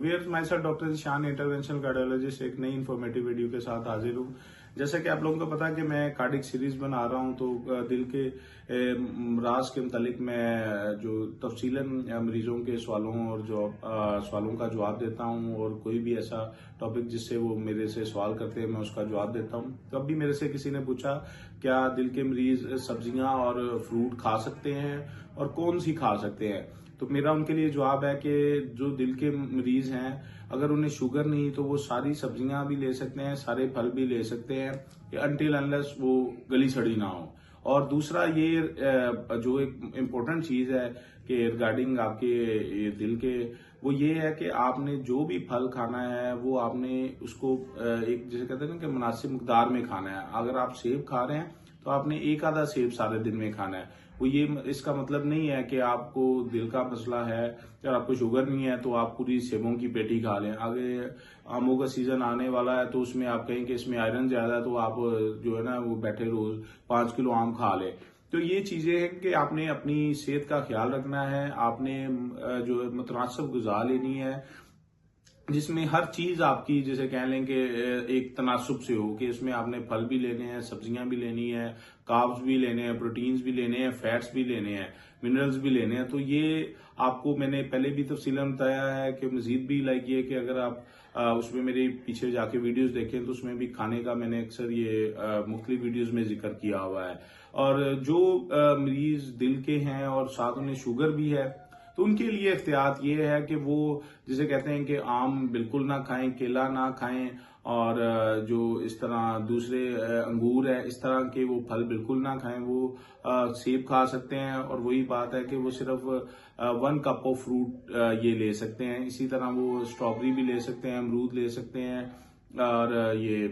Wear my self doctor शान, interventional cardiologist, एक नई इन्फॉर्मेटिव वीडियो के साथ हाजिर हूँ। जैसा कि आप लोगों को पता है कि मैं कार्डिक सीरीज बना रहा हूँ, तो दिल के राज के मुतालिक मैं जो तफसीलन मरीजों के सवालों और सवालों का जवाब देता हूँ, और कोई भी ऐसा टॉपिक जिससे वो मेरे से सवाल करते हैं मैं उसका जवाब देता हूँ। तब भी मेरे से किसी ने पूछा क्या दिल के मरीज सब्जियां और फ्रूट खा सकते हैं और कौन सी खा सकते हैं, तो मेरा उनके लिए जवाब है कि जो दिल के मरीज हैं अगर उन्हें शुगर नहीं तो वो सारी सब्जियां भी ले सकते हैं, सारे फल भी ले सकते हैं, अनटिल अनलेस वो गली सड़ी ना हो। और दूसरा ये जो एक इम्पोर्टेंट चीज है कि रिगार्डिंग आपके ये दिल के, वो ये है कि आपने जो भी फल खाना है वो आपने उसको एक जैसे कहते हैं ना कि मुनासिब मकदार में खाना है। अगर आप सेब खा रहे हैं तो आपने एक आधा सेब सारे दिन में खाना है। वो ये इसका मतलब नहीं है कि आपको दिल का मसला है और आपको शुगर नहीं है तो आप पूरी सेबों की पेटी खा लें। आगे आमों का सीजन आने वाला है तो उसमें आप कहें कि इसमें आयरन ज्यादा है तो आप जो है ना वो बैठे रोज 5 किलो आम खा लें। तो ये चीजें हैं कि आपने अपनी सेहत का ख्याल रखना है, आपने जो मुतनासिब गुज़ा लेनी है जिसमें हर चीज आपकी जैसे कह लें कि एक तनासुब से हो कि इसमें आपने फल भी लेने हैं, सब्जियां भी लेनी है, कार्ब्स भी लेने हैं, प्रोटीन्स भी लेने हैं, फैट्स भी लेने हैं, मिनरल्स भी लेने हैं। तो ये आपको मैंने पहले भी तफसीलन बताया है कि मजीद भी लाइक ये कि अगर आप उसमें मेरे पीछे जाके वीडियोस देखें तो उसमें भी खाने का मैंने अक्सर ये मुख्तलिफ वीडियोस में जिक्र किया हुआ है। और जो मरीज दिल के हैं और साथ उन्हें शुगर भी है तो उनके लिए एहतियात ये है कि वो जिसे कहते हैं कि आम बिल्कुल ना खाएं, केला ना खाएं, और जो इस तरह दूसरे अंगूर है इस तरह के वो फल बिल्कुल ना खाएं। वो सेब खा सकते हैं और वही बात है कि वो सिर्फ 1 कप ऑफ फ्रूट ये ले सकते हैं। इसी तरह वो स्ट्रॉबेरी भी ले सकते हैं, अमरूद ले सकते हैं, और ये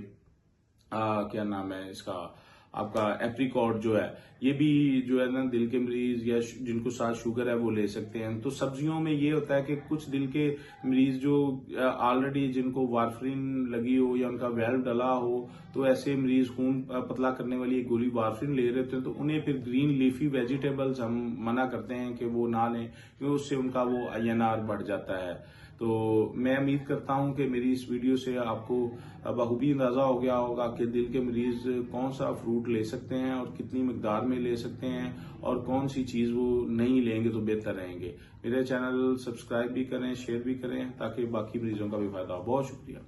क्या नाम है इसका आपका एप्रिकॉट जो है ये भी जो है ना दिल के मरीज या जिनको साथ शुगर है वो ले सकते हैं। तो सब्जियों में ये होता है कि कुछ दिल के मरीज जो ऑलरेडी जिनको वारफरीन लगी हो या उनका वेल्व डला हो तो ऐसे मरीज खून पतला करने वाली एक गोली वारफरीन ले रहे होते हैं तो उन्हें फिर ग्रीन लीफी वेजिटेबल्स हम मना करते हैं कि वो ना लें क्योंकि उससे उनका वो INR बढ़ जाता है। तो मैं उम्मीद करता हूं कि मेरी इस वीडियो से आपको बखूबी अंदाजा हो गया होगा कि दिल के मरीज कौन सा फ्रूट ले सकते हैं और कितनी मकदार में ले सकते हैं और कौन सी चीज वो नहीं लेंगे तो बेहतर रहेंगे। मेरे चैनल सब्सक्राइब भी करें, शेयर भी करें ताकि बाकी मरीजों का भी फायदा हो। बहुत शुक्रिया।